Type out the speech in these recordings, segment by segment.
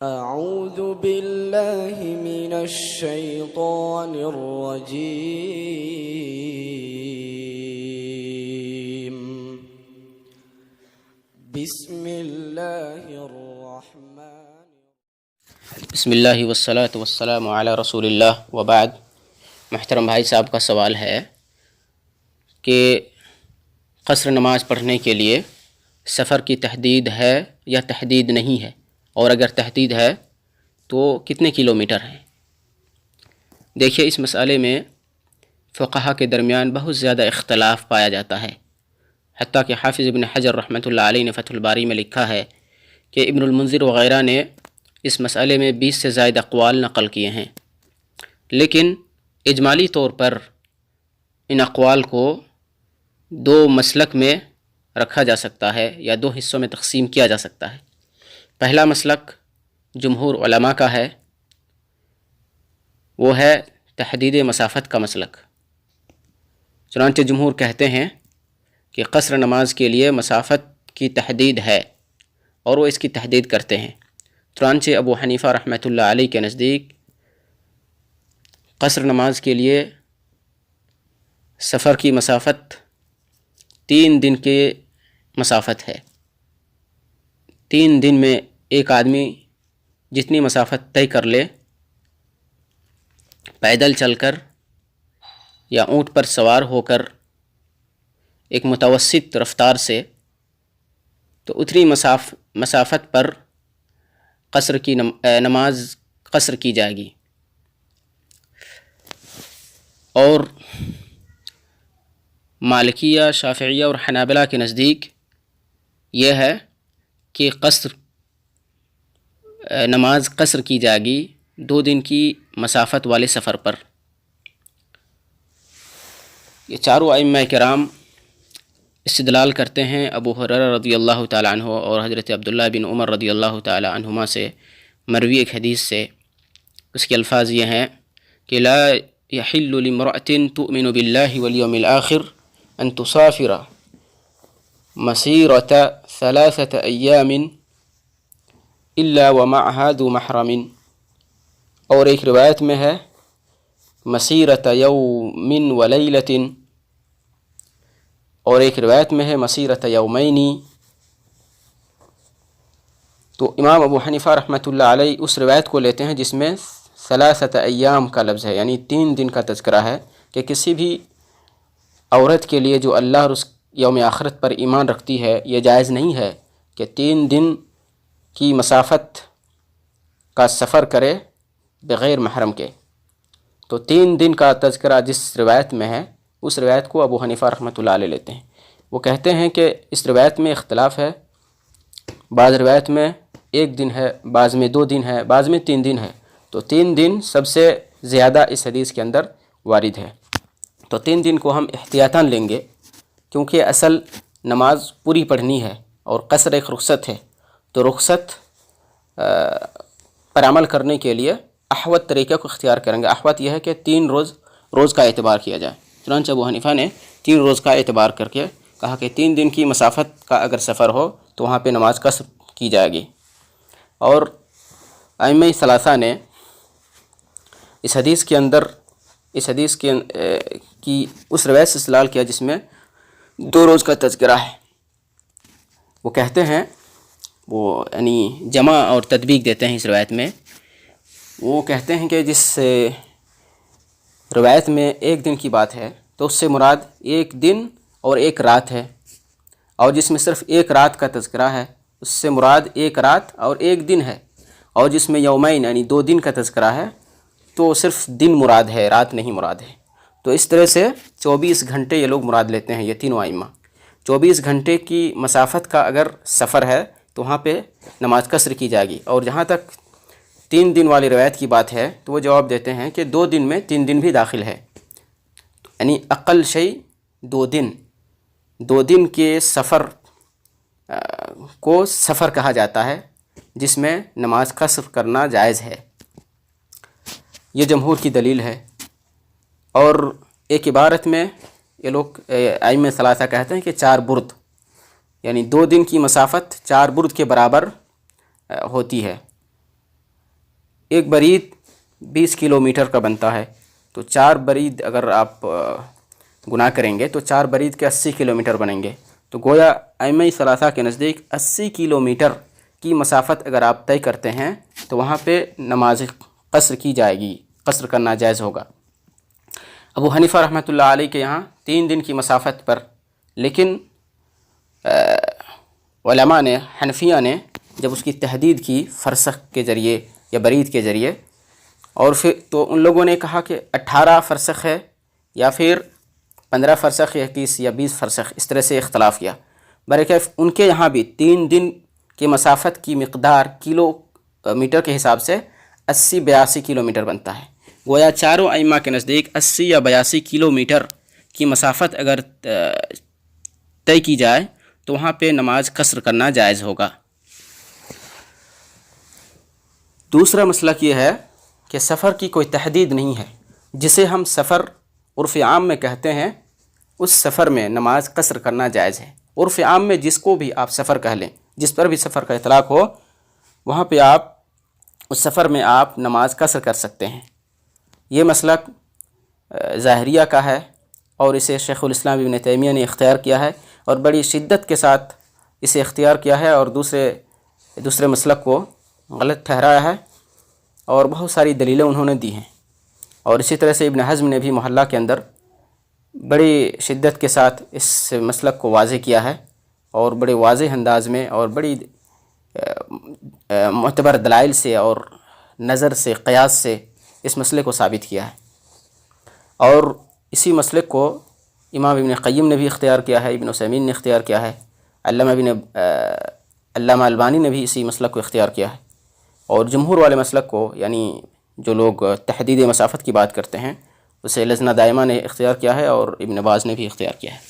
أعوذ بالله من الشيطان الرجيم بسم الله الرحمن بسم اللہ والصلاة والسلام علی رسول اللہ وبعد۔ محترم بھائی صاحب کا سوال ہے کہ قصر نماز پڑھنے کے لیے سفر کی تحدید ہے یا تحدید نہیں ہے، اور اگر تحدید ہے تو کتنے کلومیٹر ہیں؟ دیکھیے، اس مسئلے میں فقہا کے درمیان بہت زیادہ اختلاف پایا جاتا ہے، حتیٰ کہ حافظ ابن حجر رحمۃ اللہ علیہ نے فتح الباری میں لکھا ہے کہ ابن المنذر وغیرہ نے اس مسئلے میں 20 سے زائد اقوال نقل کیے ہیں، لیکن اجمالی طور پر ان اقوال کو دو مسلک میں رکھا جا سکتا ہے یا دو حصوں میں تقسیم کیا جا سکتا ہے۔ پہلا مسلک جمہور علماء کا ہے، وہ ہے تحدید مسافت کا مسلک۔ چنانچہ جمہور کہتے ہیں کہ قصر نماز کے لیے مسافت کی تحدید ہے اور وہ اس کی تحدید کرتے ہیں۔ چنانچہ ابو حنیفہ رحمۃ اللہ علیہ کے نزدیک قصر نماز کے لیے سفر کی مسافت 3 دن کی مسافت ہے۔ 3 دن میں ایک آدمی جتنی مسافت طے کر لے پیدل چل کر یا اونٹ پر سوار ہو کر ایک متوسط رفتار سے، تو اتنی مسافت پر قصر کی نماز قصر کی جائے گی۔ اور مالکیہ، شافعیہ اور حنابلہ کے نزدیک یہ ہے کہ قصر نماز قصر کی جائے گی 2 دن کی مسافت والے سفر پر۔ یہ چاروں ائمہ کرام استدلال کرتے ہیں ابو ہریرہ رضی اللہ تعالیٰ عنہ اور حضرت عبداللہ بن عمر رضی اللہ تعالیٰ عنہما سے مروی ایک حدیث سے۔ اس کے الفاظ یہ ہیں کہ لا يحل لامرأة تؤمن بالله واليوم الآخر ان تسافر مسيرة 3 أيام الا ومعها ذو محرم، اور ایک روایت میں ہے مسیرۃ یوم ولیلۃ، اور ایک روایت میں ہے مسیرۃ یومین۔ تو امام ابو حنیفہ رحمۃ اللہ علیہ اس روایت کو لیتے ہیں جس میں 3 ایام کا لفظ ہے، یعنی 3 دن کا تذکرہ ہے، کہ کسی بھی عورت کے لیے جو اللہ اور اس یوم آخرت پر ایمان رکھتی ہے، یہ جائز نہیں ہے کہ 3 دن کی مسافت کا سفر کرے بغیر محرم کے۔ تو 3 دن کا تذکرہ جس روایت میں ہے، اس روایت کو ابو حنیفہ رحمۃ اللہ علیہ لیتے ہیں۔ وہ کہتے ہیں کہ اس روایت میں اختلاف ہے، بعض روایت میں 1 دن ہے، بعض میں 2 دن ہے، بعض میں 3 دن ہے، تو 3 دن سب سے زیادہ اس حدیث کے اندر وارد ہے۔ تو 3 دن کو ہم احتیاطاً لیں گے، کیونکہ اصل نماز پوری پڑھنی ہے اور قصر ایک رخصت ہے، تو رخصت پر عمل کرنے کے لیے احوط طریقے کو اختیار کریں گے۔ احوط یہ ہے کہ 3 روز کا اعتبار کیا جائے۔ چنانچہ ابو حنیفہ نے 3 روز کا اعتبار کر کے کہا کہ 3 دن کی مسافت کا اگر سفر ہو تو وہاں پہ نماز قصر کی جائے گی۔ اور ائمہ ثلاثہ نے اس حدیث کی اس روایت سے استدلال کیا جس میں 2 روز کا تذکرہ ہے۔ وہ کہتے ہیں، وہ یعنی جمع اور تطبیق دیتے ہیں اس روایت میں۔ وہ کہتے ہیں کہ جس روایت میں 1 دن کی بات ہے تو اس سے مراد 1 دن اور 1 رات ہے، اور جس میں صرف 1 رات کا تذکرہ ہے اس سے مراد 1 رات اور 1 دن ہے، اور جس میں یومین یعنی 2 دن کا تذکرہ ہے تو صرف دن مراد ہے، رات نہیں مراد ہے۔ تو اس طرح سے 24 گھنٹے یہ لوگ مراد لیتے ہیں، یہ تینوں ائمہ۔ 24 گھنٹے کی مسافت کا اگر سفر ہے تو وہاں پہ نماز قصر کی جائے گی۔ اور جہاں تک 3 دن والی روایت کی بات ہے تو وہ جواب دیتے ہیں کہ 2 دن میں 3 دن بھی داخل ہے، یعنی اقل شیء 2 دن۔ 2 دن کے سفر کو سفر کہا جاتا ہے جس میں نماز قصر کرنا جائز ہے۔ یہ جمہور کی دلیل ہے۔ اور ایک عبارت میں یہ لوگ ائمہ ثلاثہ کہتے ہیں کہ 4 برد، یعنی 2 دن کی مسافت 4 برد کے برابر ہوتی ہے۔ ایک برید 20 کلومیٹر کا بنتا ہے، تو 4 برید اگر آپ گناہ کریں گے تو 4 برید کے 80 کلومیٹر بنیں گے۔ تو گویا ائمہ ثلاثہ کے نزدیک 80 کلومیٹر کی مسافت اگر آپ طے کرتے ہیں تو وہاں پہ نماز قصر کی جائے گی، قصر کرنا جائز ہوگا۔ ابو حنیفہ رحمۃ اللہ علیہ کے یہاں 3 دن کی مسافت پر، لیکن علماء نے، حنفیہ نے جب اس کی تحدید کی فرسخ کے ذریعے یا برید کے ذریعے، اور پھر تو ان لوگوں نے کہا کہ 18 فرسخ ہے یا پھر 15 فرسخ یا 21 یا 20 فرسخ، اس طرح سے اختلاف کیا۔ برکیف ان کے یہاں بھی 3 دن کی مسافت کی مقدار کلو میٹر کے حساب سے 80-82 کلومیٹر بنتا ہے۔ گویا چاروں ائمہ کے نزدیک 80 یا 82 کلومیٹر کی مسافت اگر طے کی جائے تو وہاں پہ نماز قصر کرنا جائز ہوگا۔ دوسرا مسلک یہ ہے کہ سفر کی کوئی تحدید نہیں ہے، جسے ہم سفر عرف عام میں کہتے ہیں، اس سفر میں نماز قصر کرنا جائز ہے۔ عرف عام میں جس کو بھی آپ سفر کہہ لیں، جس پر بھی سفر کا اطلاق ہو، وہاں پہ آپ اس سفر میں آپ نماز قصر کر سکتے ہیں۔ یہ مسلک ظاہریہ کا ہے اور اسے شیخ الاسلام ابن تیمیہ نے اختیار کیا ہے اور بڑی شدت کے ساتھ اسے اختیار کیا ہے، اور دوسرے مسلک کو غلط ٹھہرایا ہے، اور بہت ساری دلیلیں انہوں نے دی ہیں۔ اور اسی طرح سے ابن حزم نے بھی محلہ کے اندر بڑی شدت کے ساتھ اس مسلک کو واضح کیا ہے، اور بڑے واضح انداز میں اور بڑی معتبر دلائل سے اور نظر سے، قیاس سے اس مسئلے کو ثابت کیا ہے۔ اور اسی مسلک کو امام ابن قیم نے بھی اختیار کیا ہے، ابن عثیمین نے اختیار کیا ہے، علامہ البانی نے بھی اسی مسلک کو اختیار کیا ہے، اور جمہور والے مسلک کو، یعنی جو لوگ تحدید مسافت کی بات کرتے ہیں، اسے لجنہ دائمہ نے اختیار کیا ہے اور ابن باز نے بھی اختیار کیا ہے۔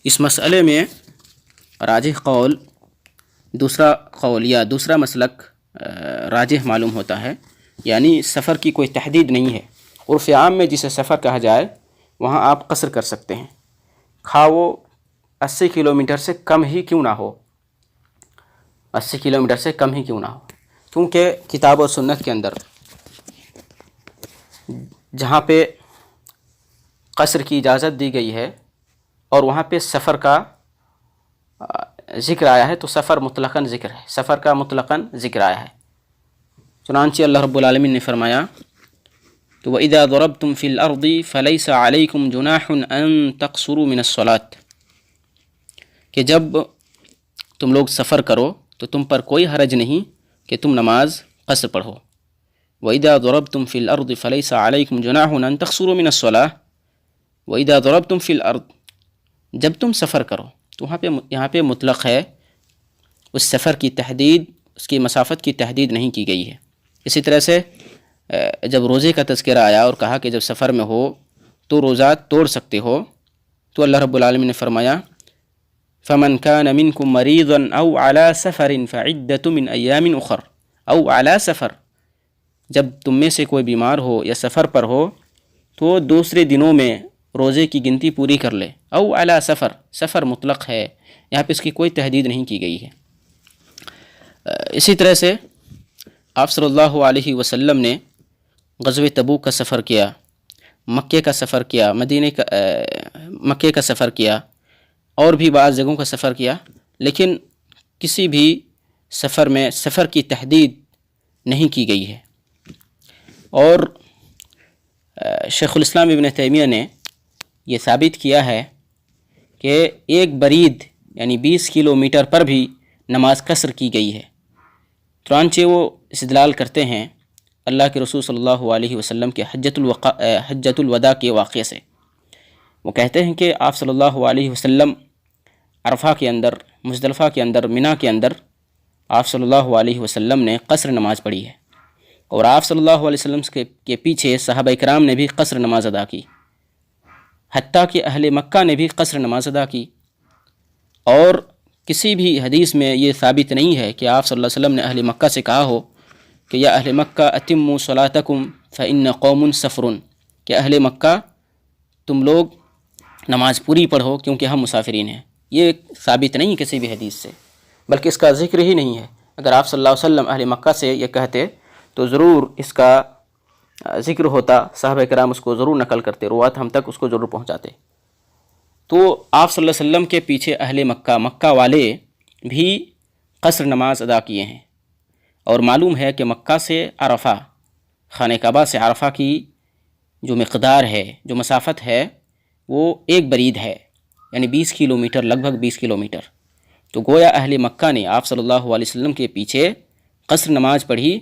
اس مسئلے میں راجح قول، دوسرا قول یا دوسرا مسلک راجح معلوم ہوتا ہے، یعنی سفر کی کوئی تحدید نہیں ہے۔ عرف عام میں جسے سفر کہا جائے وہاں آپ قصر کر سکتے ہیں، خواہ وہ 80 کلومیٹر سے کم ہی کیوں نہ ہو، 80 کلومیٹر سے کم ہی کیوں نہ ہو، کیونکہ کتاب و سنت کے اندر جہاں پہ قصر کی اجازت دی گئی ہے اور وہاں پہ سفر کا ذکر آیا ہے تو سفر مطلقاً ذکر ہے، سفر کا مطلقاً ذکر آیا ہے۔ چنانچہ اللہ رب العالمین نے فرمایا تو وَإِذَا ضَرَبْتُمْ فِي الْأَرْضِ فَلَيْسَ عَلَيْكُمْ جُنَاحٌ أَن تَقْصُرُوا مِنَ الصَّلَاةِ، کہ جب تم لوگ سفر کرو تو تم پر کوئی حرج نہیں کہ تم نماز قصر پڑھو۔ وَإِذَا ضَرَبْتُمْ فِي الْأَرْضِ فَلَيْسَ عَلَيْكُمْ جُنَاحٌ أَن تَقْصُرُوا مِنَ الصَّلَاةِ وَإِذَا ضَرَبْتُمْ فِي الْأَرْضِ، جب تم سفر کرو تو یہاں پہ مطلق ہے، اس سفر کی تحدید، اس کی مسافت کی تحدید نہیں کی گئی ہے۔ اسی طرح سے جب روزے کا تذکرہ آیا اور کہا کہ جب سفر میں ہو تو روزہ توڑ سکتے ہو، تو اللہ رب العالمین نے فرمایا فَمَنْ كَانَ مِنْكُمْ مَرِيضًا أَوْ عَلَى سَفَرٍ فَعِدَّةٌ مِنْ أَيَّامٍ أُخَرَ أَوْ عَلَى سَفَر، جب تم میں سے کوئی بیمار ہو یا سفر پر ہو تو دوسرے دنوں میں روزے کی گنتی پوری کر لے۔ او علی سفر، سفر مطلق ہے، یہاں پہ اس کی کوئی تحدید نہیں کی گئی ہے۔ اسی طرح سے آپ صلی اللہ علیہ وسلم نے غزوہ تبوک کا سفر کیا، مکے کا سفر کیا، مکے کا سفر کیا، اور بھی بعض جگہوں کا سفر کیا، لیکن کسی بھی سفر میں سفر کی تحدید نہیں کی گئی ہے۔ اور شیخ الاسلام ابن تیمیہ نے یہ ثابت کیا ہے کہ ایک برید یعنی 20 کلومیٹر پر بھی نماز قصر کی گئی ہے۔ چنانچہ وہ استدلال کرتے ہیں اللہ کے رسول صلی اللہ علیہ وسلم کے حجۃ الوداع کے واقعے سے۔ وہ کہتے ہیں کہ آپ صلی اللہ علیہ وسلم عرفہ کے اندر، مزدلفہ کے اندر، منی کے اندر آپ صلی اللہ علیہ وسلم نے قصر نماز پڑھی ہے، اور آپ صلی اللہ علیہ وسلم کے پیچھے صحابہ کرام نے بھی قصر نماز ادا کی، حتیٰ کہ اہل مکہ نے بھی قصر نماز ادا کی۔ اور کسی بھی حدیث میں یہ ثابت نہیں ہے کہ آپ صلی اللہ علیہ وسلم نے اہل مکہ سے کہا ہو کہ یا اہل مکہ اتموا صلاتکم فإن قوم سفر، کہ اہل مکہ تم لوگ نماز پوری پڑھو کیونکہ ہم مسافرین ہیں۔ یہ ثابت نہیں کسی بھی حدیث سے، بلکہ اس کا ذکر ہی نہیں ہے۔ اگر آپ صلی اللہ علیہ وسلم اہل مکہ سے یہ کہتے تو ضرور اس کا ذکر ہوتا، صحابہ کرام اس کو ضرور نقل کرتے، روات ہم تک اس کو ضرور پہنچاتے۔ تو آپ صلی اللہ علیہ وسلم کے پیچھے اہل مکہ والے بھی قصر نماز ادا کیے ہیں، اور معلوم ہے کہ مکہ سے عرفہ، خانہ کعبہ سے عرفہ کی جو مقدار ہے، جو مسافت ہے، وہ 1 برید ہے، یعنی 20 کلومیٹر، لگ بھگ 20 کلومیٹر۔ تو گویا اہل مکہ نے آپ صلی اللہ علیہ وسلم کے پیچھے قصر نماز پڑھی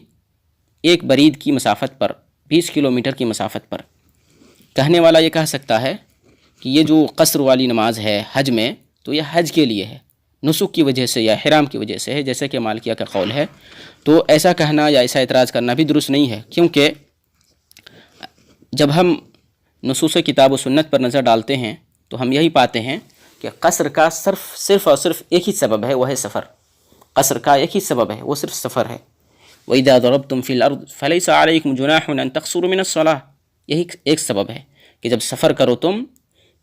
1 برید کی مسافت پر، 20 کلومیٹر کی مسافت پر۔ کہنے والا یہ کہہ سکتا ہے کہ یہ جو قصر والی نماز ہے حج میں، تو یہ حج کے لیے ہے، نسک کی وجہ سے یا احرام کی وجہ سے ہے، جیسے کہ مالکیہ کا قول ہے۔ تو ایسا کہنا یا ایسا اعتراض کرنا بھی درست نہیں ہے، کیونکہ جب ہم نصوص کتاب و سنت پر نظر ڈالتے ہیں تو ہم یہی پاتے ہیں کہ قصر کا صرف اور صرف ایک ہی سبب ہے، وہ ہے سفر۔ قصر کا ایک ہی سبب ہے، وہ صرف سفر ہے۔ وَإِذَا ضَرَبْتُمْ فِي الْأَرْضِ فَلَيْسَ عَلَيْكُمْ جُنَاحٌ أَن تَقْصُرُوا مِنَ الصَّلَاةِ، یہی ایک سبب ہے کہ جب سفر کرو تم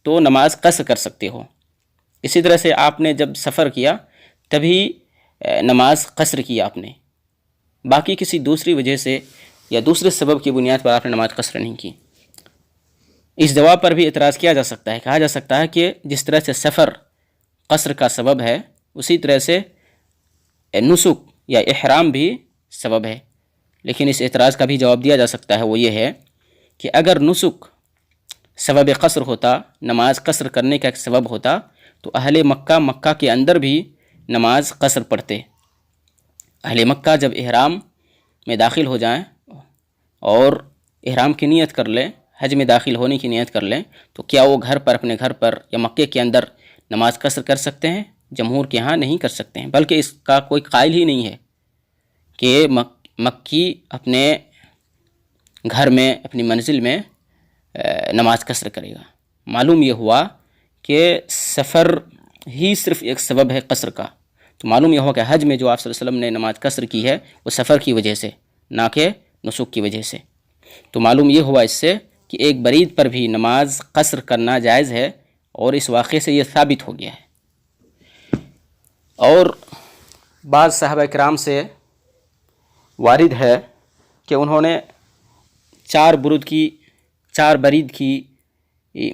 تو نماز قصر کر سکتے ہو۔ اسی طرح سے آپ نے جب سفر کیا تبھی نماز قصر کی آپ نے، باقی کسی دوسری وجہ سے یا دوسرے سبب کی بنیاد پر آپ نے نماز قصر نہیں کی۔ اس جواب پر بھی اعتراض کیا جا سکتا ہے، کہا جا سکتا ہے کہ جس طرح سے سفر قصر کا سبب ہے، اسی طرح سے نسک یا احرام بھی سبب ہے۔ لیکن اس اعتراض کا بھی جواب دیا جا سکتا ہے، وہ یہ ہے کہ اگر نسک سبب قصر ہوتا، نماز قصر کرنے کا ایک سبب ہوتا، تو اہل مکہ کے اندر بھی نماز قصر پڑھتے۔ اہل مکہ جب احرام میں داخل ہو جائیں اور احرام کی نیت کر لیں، حج میں داخل ہونے کی نیت کر لیں، تو کیا وہ اپنے گھر پر یا مکے کے اندر نماز قصر کر سکتے ہیں؟ جمہور کے ہاں نہیں کر سکتے ہیں، بلکہ اس کا کوئی قائل ہی نہیں ہے کہ مکی اپنے گھر میں، اپنی منزل میں نماز قصر کرے گا۔ معلوم یہ ہوا کہ سفر ہی صرف ایک سبب ہے قصر کا۔ تو معلوم یہ ہوا کہ حج میں جو آپ صلی اللہ علیہ وسلم نے نماز قصر کی ہے وہ سفر کی وجہ سے، نہ کہ نسک کی وجہ سے۔ تو معلوم یہ ہوا اس سے کہ 1 برید پر بھی نماز قصر کرنا جائز ہے، اور اس واقعے سے یہ ثابت ہو گیا ہے۔ اور بعض صحابہ کرام سے وارد ہے کہ انہوں نے 4 برید کی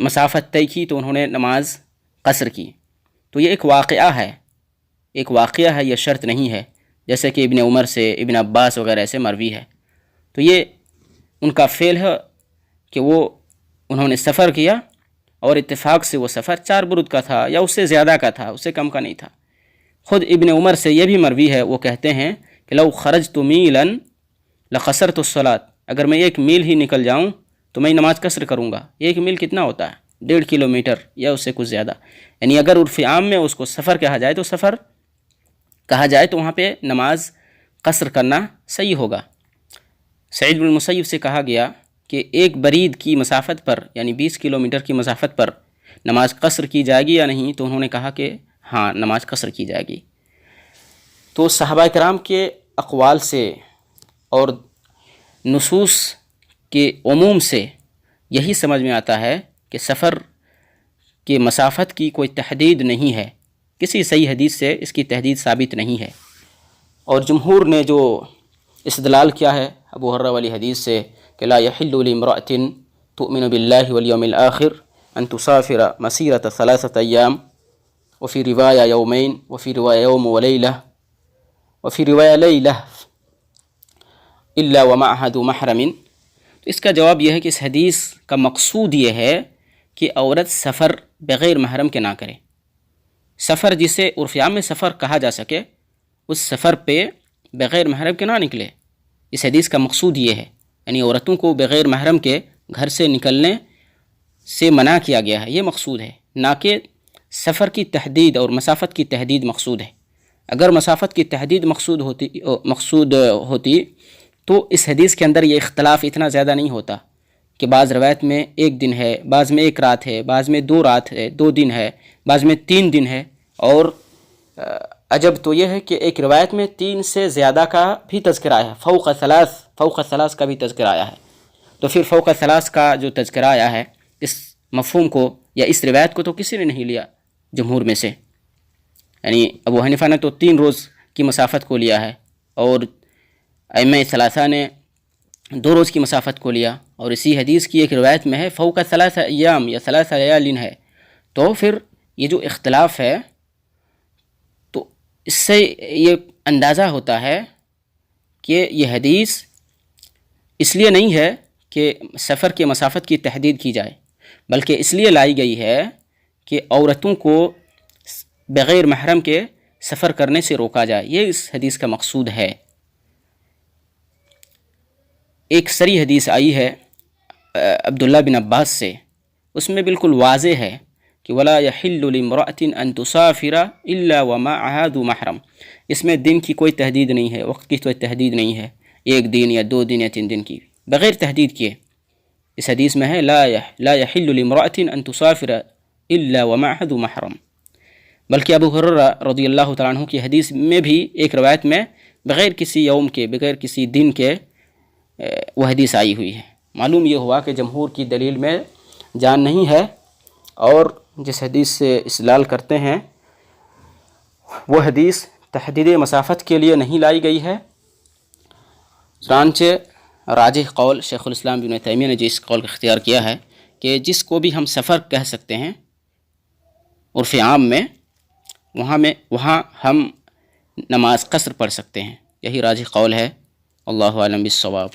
مسافت طے کی تو انہوں نے نماز قصر کی۔ تو یہ ایک واقعہ ہے، یہ شرط نہیں ہے، جیسے کہ ابن عمر سے، ابن عباس وغیرہ سے مروی ہے۔ تو یہ ان کا فعل ہے کہ انہوں نے سفر کیا، اور اتفاق سے وہ سفر 4 برد کا تھا، یا اس سے زیادہ کا تھا، اس سے کم کا نہیں تھا۔ خود ابن عمر سے یہ بھی مروی ہے، وہ کہتے ہیں کہ لو خرجت میلا لقصرت الصلاۃ، اگر میں 1 میل ہی نکل جاؤں تو میں نماز قصر کروں گا۔ 1 میل کتنا ہوتا ہے؟ 1.5 کلومیٹر یا اس سے کچھ زیادہ، یعنی اگر عرف عام میں اس کو سفر کہا جائے تو وہاں پہ نماز قصر کرنا صحیح ہوگا۔ سعید بن المسیب سے کہا گیا کہ 1 برید کی مسافت پر، یعنی 20 کلومیٹر کی مسافت پر نماز قصر کی جائے گی یا نہیں، تو انہوں نے کہا کہ ہاں نماز قصر کی جائے گی۔ تو صحابہ کرام کے اقوال سے اور نصوص کے عموم سے یہی سمجھ میں آتا ہے کہ سفر کی مسافت کی کوئی تحدید نہیں ہے، کسی صحیح حدیث سے اس کی تحدید ثابت نہیں ہے۔ اور جمہور نے جو استدلال کیا ہے ابو ہریرہ والی حدیث سے کہ لا يحل لامرأة تؤمن بالله واليوم الآخر ان تسافر مسيرة 3 أيام وفي رواية يومين وفي رواية يوم وليلة وفي رواية ليلة إلا ومعها ذو محرم۔ تو اس کا جواب یہ ہے کہ اس حدیث کا مقصود یہ ہے کہ عورت سفر بغیر محرم کے نہ کرے۔ سفر جسے عرف عام میں سفر کہا جا سکے، اس سفر پہ بغیر محرم کے نہ نکلے۔ اس حدیث کا مقصود یہ ہے، یعنی عورتوں کو بغیر محرم کے گھر سے نکلنے سے منع کیا گیا ہے، یہ مقصود ہے، نہ کہ سفر کی تحدید اور مسافت کی تحدید مقصود ہے۔ اگر مسافت کی تحدید مقصود ہوتی تو اس حدیث کے اندر یہ اختلاف اتنا زیادہ نہیں ہوتا کہ بعض روایت میں 1 دن ہے، بعض میں 1 رات ہے، بعض میں 2 رات ہے، 2 دن ہے، بعض میں 3 دن ہے۔ اور عجب تو یہ ہے کہ ایک روایت میں 3 سے زیادہ کا بھی تذکرہ آیا ہے، فوق ثلاث کا بھی تذکرہ آیا ہے۔ تو پھر فوق ثلاث کا جو تذکرہ آیا ہے، اس مفہوم کو یا اس روایت کو تو کسی نے نہیں لیا جمہور میں سے، یعنی ابو حنیفہ نے تو 3 روز کی مسافت کو لیا ہے، اور ائمہ ثلاثہ نے 2 روز کی مسافت کو لیا، اور اسی حدیث کی ایک روایت میں ہے فوق 3 ایام یا 3 لیال ہے، تو پھر یہ جو اختلاف ہے تو اس سے یہ اندازہ ہوتا ہے کہ یہ حدیث اس لیے نہیں ہے کہ سفر کے مسافت کی تحدید کی جائے، بلکہ اس لیے لائی گئی ہے کہ عورتوں کو بغیر محرم کے سفر کرنے سے روکا جائے، یہ اس حدیث کا مقصود ہے۔ ایک صریح حدیث آئی ہے عبداللہ بن عباس سے، اس میں بالکل واضح ہے کہ ولا يحل لامرأة ان تسافر الا ومعها ذو محرم، اس میں دن کی کوئی تحدید نہیں ہے، وقت کی کوئی تحدید نہیں ہے، 1 دن یا 2 دن یا 3 دن کی، بغیر تحدید کیے۔ اس حدیث میں ہے لا يحل لامرأة ان تسافر الا ومعها ذو محرم، بلکہ ابو ہریرہ رضی اللہ تعالیٰ عنہ کی حدیث میں بھی ایک روایت میں بغیر کسی یوم کے، بغیر کسی دن کے وہ حدیث آئی ہوئی ہے۔ معلوم یہ ہوا کہ جمہور کی دلیل میں جان نہیں ہے، اور جس حدیث سے استدلال کرتے ہیں وہ حدیث تحدید مسافت کے لیے نہیں لائی گئی ہے۔ چنانچہ راجح قول شیخ الاسلام ابن تیمیہ نے جس قول کا اختیار کیا ہے کہ جس کو بھی ہم سفر کہہ سکتے ہیں عرف عام میں، وہاں ہم نماز قصر پڑھ سکتے ہیں، یہی راجح قول ہے۔ اللہ اعلم بالصواب۔